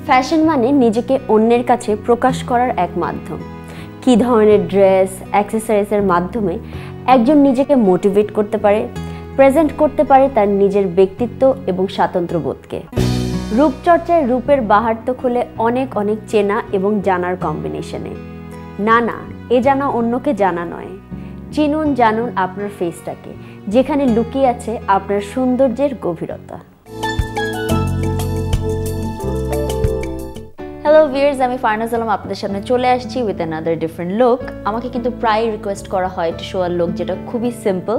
Fashion মানে নিজেকে অন্যের কাছে প্রকাশ করার এক মাধ্যম। কী ধরনের ড্রেস, অ্যাক্সেসরিজের মাধ্যমে একজন নিজেকে মোটিভেট করতে পারে, প্রেজেন্ট করতে পারে তার নিজের ব্যক্তিত্ব এবং স্বাতন্ত্র্যবোধকে। রূপচর্চায় রূপের বাহার তো খোলে অনেক অনেক চেনা এবং জানার কম্বিনেশনে। না, এ জানা অন্যকে জানা নয়। চিনুন জানুন আপনার ফেসটাকে, যেখানে লুকিয়ে আছে আপনার সৌন্দর্যের গভীরতা। হ্যালো ভিউয়ার্স, আমি ফারনাজ আপনাদের সামনে চলে আসছি উইথ অ্যানাদার ডিফারেন্ট লুক। আমাকে কিন্তু প্রায় রিকোয়েস্ট করা হয় টু শো আ লুক যেটা খুবই সিম্পল,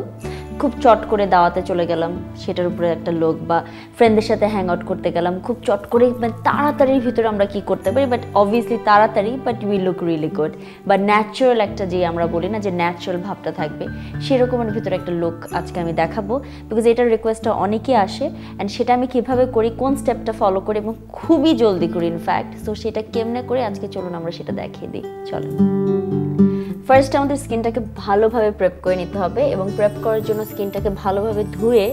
খুব চট করে দাওয়াতে চলে গেলাম সেটার উপরে একটা লুক, বা ফ্রেন্ডদের সাথে হ্যাং আউট করতে গেলাম খুব চট করে, মানে তাড়াতাড়ির ভিতরে আমরা কি করতে পারি, বাট অবভিয়াসলি তাড়াতাড়ি but we look really good, বা ন্যাচারাল একটা যে আমরা বলি না যে ন্যাচারাল ভাবটা থাকবে, সেরকমের ভিতরে একটা লুক আজকে আমি দেখাবো। বিকজ এটার রিকোয়েস্টটা অনেকেই আসে অ্যান্ড সেটা আমি কীভাবে করি, কোন স্টেপটা ফলো করি এবং খুবই জলদি করি ইনফ্যাক্ট। সো সেটা কেমনে করে আজকে চলুন আমরা সেটা দেখিয়ে দিই। চলো, ফার্স্ট আমাদের স্কিনটাকে ভালোভাবে প্রেপ করে নিতে হবে এবং প্রেপ করার জন্য স্কিনটাকে ভালোভাবে ধুয়ে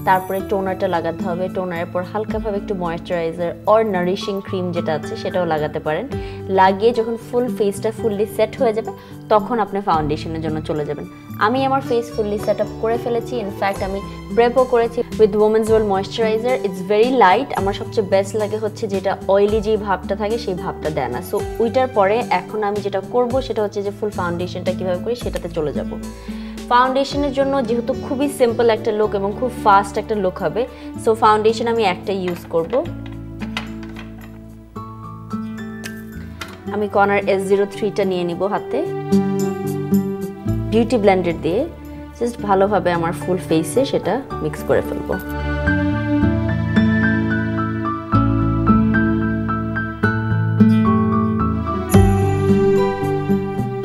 তারপরে টোনারটা লাগাতে হবে। টোনারের পর হালকাভাবে একটু ময়েশ্চারাইজার অর নারিশিং ক্রিম যেটা আছে সেটাও লাগাতে পারেন। লাগিয়ে যখন ফুল ফেসটা ফুললি সেট হয়ে যাবে তখন আপনি ফাউন্ডেশনের জন্য চলে যাবেন। আমি আমার ফেস ফুললি সেট আপ করে ফেলেছি, ইনফ্যাক্ট আমি প্রেপও করেছি with women's well moisturiser. It's very light. আমার সবচেয়ে বেস্ট লাগে হচ্ছে যেটা অয়েলি যেই ভাবটা থাকে সেই ভাবটা দেয় না। সো ওইটার পরে এখন আমি যেটা করব সেটা হচ্ছে যে ফুল ফাউন্ডেশনটা কীভাবে করি সেটাতে চলে যাব। ফাউন্ডেশনের জন্য যেহেতু খুবই সিম্পল একটা লুক এবং খুব ফাস্ট একটা লুক হবে, সো ফাউন্ডেশন আমি একটা ইউজ করব। আমি কনার S03টা নিয়ে নিব হাতে, বিউটি ব্লেন্ডার দিয়ে জাস্ট ভালোভাবে আমার ফুল ফেসে সেটা মিক্স করে ফেলবো।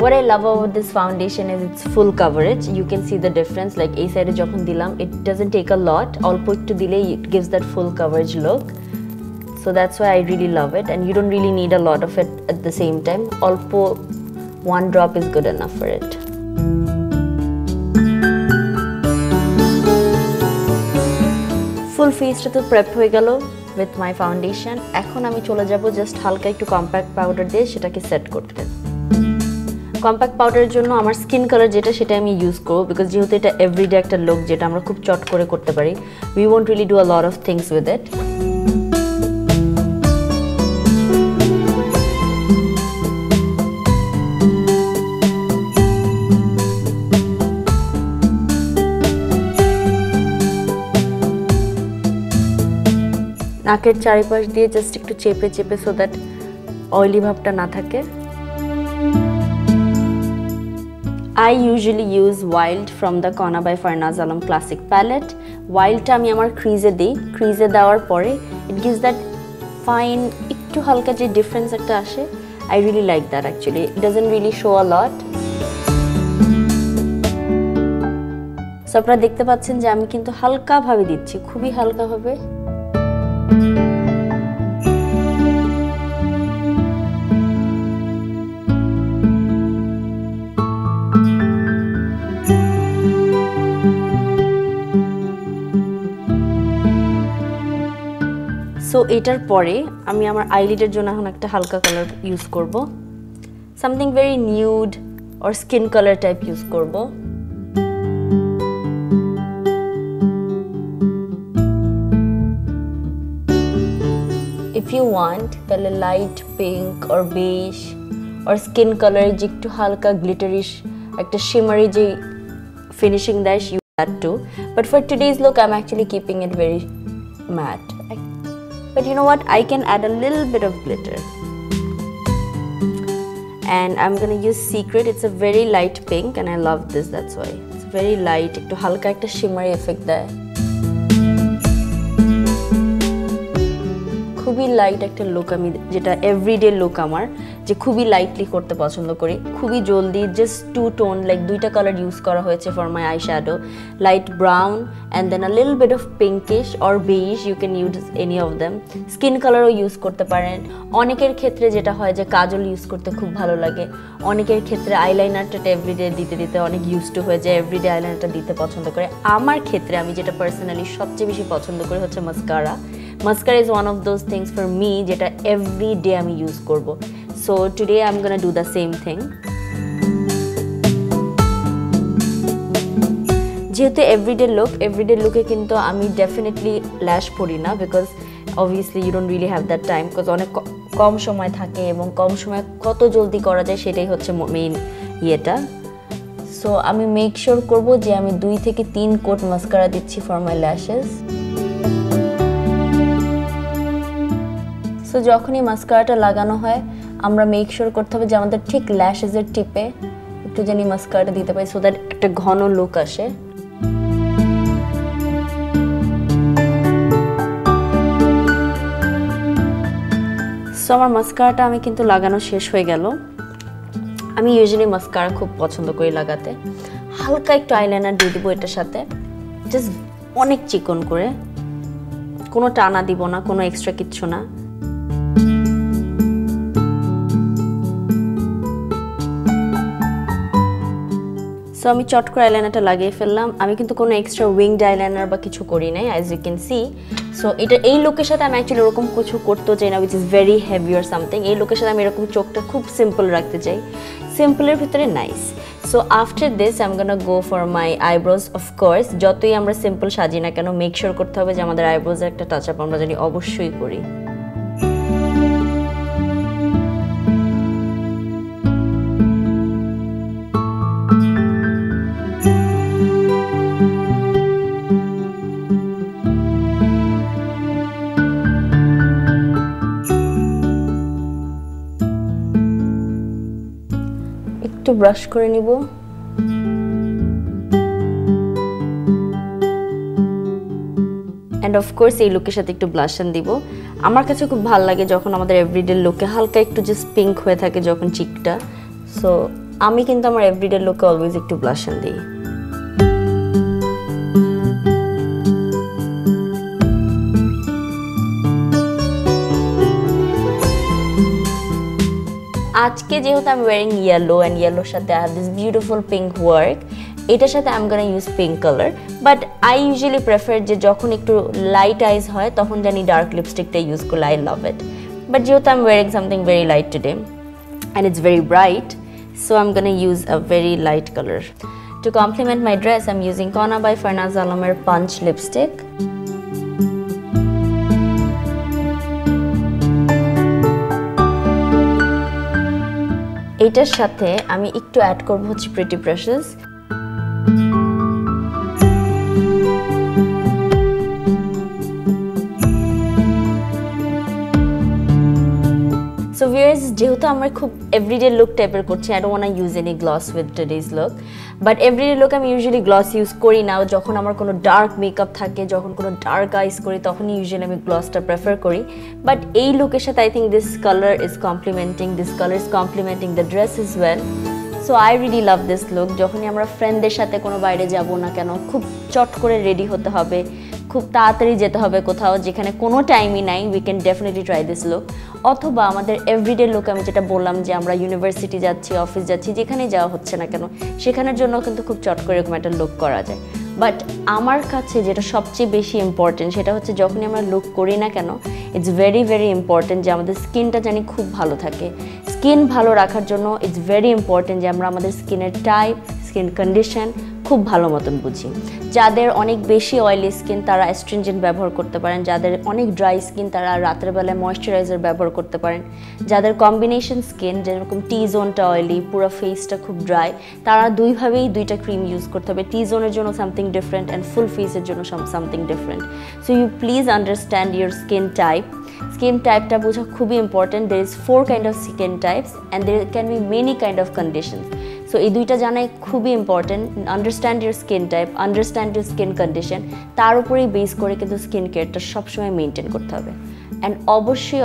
What I love about this foundation is its full coverage. You can see the difference. Like এই সাইডে যখন দিলাম, it doesn't take a lot. অল্প একটু দিলেই it gives that full coverage look. So that's why I really love it, and you don't really need a lot of it at the same time. অল্প one drop is good enough for it. ফুল ফেসটা তো prep হয়ে গেল with my foundation. এখন আমি চলে যাব just হালকা একটু কম্প্যাক্ট পাউডার দিয়ে সেটাকে সেট করতে। কম্প্যাক্ট পাউডারের জন্য আমার স্কিন কালার যেটা সেটা আমি ইউজ করবো, বিকজ যেহেতু এটা এভরিডে একটা লুক যেটা আমরা খুব চট করে করতে পারি। We won't really do a lot of things with it. নাকের চারিপাশ দিয়ে জাস্ট একটু চেপে চেপে সো দ্যাট অয়েলি ভাবটা না থাকে। I usually use Wild from the Kona by Farnaz Classic palette. Wildটা আমি আমার ক্রিজে দিই। ক্রিজে দেওয়ার পরে it gives that fine একটু হালকা যে ডিফারেন্স একটা আসে। I really like that actually. It doesn't really show a lot. So আপনারা দেখতে পাচ্ছেন যে আমি কিন্তু হালকাভাবে দিচ্ছি, খুবই হালকাভাবে। সো এটার পরে আমি আমার আইলিডের জন্য এখন একটা হালকা কালার ইউজ করব, something very nude or skin colour type use করব। ইফ ইউ ওয়ান্ট তাহলে light pink or beige or skin colour যে একটু হালকা গ্লিটারিশ একটা শিমারি যে ফিনিশিং দেয়, you that to. But for today's look I am actually keeping it very matte. But you know what, I can add a little bit of glitter, and I'm gonna use Secret. It's a very light pink and I love this, that's why it's very light, একটু হালকা একটা shimmery effect দেয়। খুবই light একটা look, আমি যেটা everyday look আমার যে খুবই লাইটলি করতে পছন্দ করি, খুবই জলদি, জাস্ট টু টোন লাইক দুইটা কালার ইউজ করা হয়েছে for my eye shadow, light brown and then a little bit of pinkish or beige, you can use any of them. Skin কালারও ইউজ করতে পারেন। অনেকের ক্ষেত্রে যেটা হয় যে কাজল ইউজ করতে খুব ভালো লাগে, অনেকের ক্ষেত্রে আইলাইনারটা এভরিডে দিতে দিতে অনেক ইউজ টু হয়ে যায়, এভরিডে আইলাইনারটা দিতে পছন্দ করে। আমার ক্ষেত্রে আমি যেটা পার্সোনালি সবচেয়ে বেশি পছন্দ করি হচ্ছে mascara. Mascara is one of those things for me যেটা every day আমি use করব. So today I'm gonna do the same thing. যেহেতু everyday look এ কিন্তু আমি definitely lash পরি না because obviously you don't really have that time because অনেক কম সময় থাকে এবং কম সময় কত জলদি করা যায় সেটাই হচ্ছে মেইন ইয়েটা সো আমি মেক শিওর করব যে আমি 2 থেকে 3 কোট মাস্কারা দিচ্ছি ফর মাই ল্যাশেস সো যখনই মাস্কারাটা লাগানো হয় আমরা মেক শিওর করতে হবে যে আমাদের ঠিক ল্যাশেসের টিপে একটু জানি মাস্কারাটা দিতে পারি সো দ্যাট একটা ঘন লুক আসে সো আমার মাস্কারাটা আমি কিন্তু লাগানো শেষ হয়ে গেল আমি ইউজুয়ালি মাস্কারা খুব পছন্দ করি লাগাতে হালকা একটু আইলাইনার দিয়ে দিব এটার সাথে জাস্ট অনেক চিকন করে কোনো টানা দিব না কোনো এক্সট্রা কিচ্ছু না সো আমি চট করে আইলাইনারটা লাগিয়ে ফেললাম আমি কিন্তু কোনো এক্সট্রা উইংড আইলাইনার বা কিছু করি নাই as you can see so এটা এই লুকের সাথে আমি অ্যাকচুয়ালি এরকম কিছু করতে চাই না which is very heavy or something এই লুকের সাথে আমি এরকম চোখটা খুব সিম্পল রাখতে চাই সিম্পলের ভিতরে nice so after this I am gonna go for my eyebrows of course যতই আমরা সিম্পল সাজি না কেন মেক শিওর করতে হবে যে আমাদের আইব্রোজের একটা টাচ আপ আমরা জানি অবশ্যই করি একটু ব্রাশ করে নিব এন্ড অফ কোর্স এই লুকের সাথে একটু ব্লাশন দিব আমার কাছে খুব ভালো লাগে যখন আমাদের এভরিডে লুকে হালকা একটু জাস্ট পিঙ্ক হয়ে থাকে যখন চিকটা সো আমি কিন্তু আমার এভরিডে লুকে অলওয়েজ একটু ব্লাশন দিই আজকে যেহেতু আমি ওয়্যারিং ইয়েলো এন্ড ইয়েলোর সাথে I have this beautiful pink work এটার সাথে I am gonna use pink colour but I usually prefer যে যখন একটু লাইট আইজ হয় তখন জানি ডার্ক লিপস্টিকটা ইউজ করলে আই লাভ ইট বাট যেহেতু I am wearing something very light today and it's very bright so I am gonna use a very light colour to complement my dress I am using Kona by Farnaz আলমের punch lipstick এটার সাথে আমি একটু add করব হচ্ছে pretty brushes so viewers যেহেতু আমরা খুব এভরিডে লুক টাইপের করছি I don't want to use any gloss with today's look but everyday look আমি ইউজুয়ালি গ্লস ইউজ করি না যখন আমার কোনো ডার্ক মেকআপ থাকে যখন কোনো ডার্ক আইস করি তখনই ইউজুয়ালি আমি গ্লসটা প্রেফার করি বাট এই লুকের সাথে I think this colour is complementing the dress is well so I really love this look যখনই আমরা ফ্রেন্ডদের সাথে কোনো বাইরে যাব না কেন খুব চট করে রেডি হতে হবে খুব তাড়াতাড়ি যেতে হবে কোথাও যেখানে কোনো টাইমই নাই we can definitely try this look অথবা আমাদের এভরিডে লুক আমি যেটা বললাম যে আমরা ইউনিভার্সিটি যাচ্ছি অফিস যাচ্ছি যেখানে যাওয়া হচ্ছে না কেন সেখানের জন্য কিন্তু খুব চট করে এরকম একটা লুক করা যায় বাট আমার কাছে যেটা সবচেয়ে বেশি ইম্পর্টেন্ট সেটা হচ্ছে যখনই আমরা লুক করি না কেন ইটস ভেরি ভেরি ইম্পর্টেন্ট যে আমাদের স্কিনটা জানি খুব ভালো থাকে স্কিন ভালো রাখার জন্য ইটস ভেরি ইম্পর্টেন্ট যে আমরা আমাদের স্কিনের টাইপ স্কিন কন্ডিশন খুব ভালো মতন বুঝি যাদের অনেক বেশি অয়েলি স্কিন তারা অ্যাস্ট্রিনজেন্ট ব্যবহার করতে পারেন যাদের অনেক ড্রাই স্কিন তারা রাতের বেলায় ময়েশ্চারাইজার ব্যবহার করতে পারেন যাদের কম্বিনেশন স্কিন যেরকম টি জোনটা অয়েলি পুরো ফেসটা খুব ড্রাই তারা দুইভাবেই দুইটা ক্রিম ইউজ করতে হবে টি জোনের জন্য সামথিং ডিফারেন্ট অ্যান্ড ফুল ফেসের জন্য something different so you please understand your skin type skin টাইপটা বোঝা খুবই important there is 4 kind of skin types and there can be many kind of conditions so এই দুইটা জানাই খুবই important understand your skin type understand your skin condition তার উপরেই base করে কিন্তু স্কিন কেয়ারটা সবসময় মেনটেন করতে হবে অ্যান্ড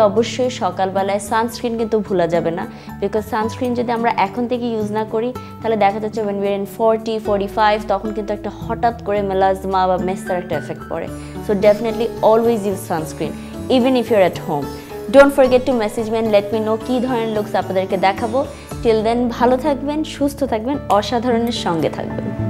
অবশ্যই সকালবেলায় সানস্ক্রিন কিন্তু ভুলা যাবে না বিকজ সানস্ক্রিন যদি আমরা এখন থেকে ইউজ না করি তাহলে দেখা যাচ্ছে when we are in 40-45 তখন কিন্তু একটা হঠাৎ করে মেলাজমা বা মেস্তার একটা এফেক্ট পড়ে so definitely always use sunscreen even if you're at home don't forget to message me and let me know কি ধরনের লুকস আপনাদেরকে দেখাবো till then ভালো থাকবেন সুস্থ থাকবেন অসাধারণের সঙ্গে থাকবেন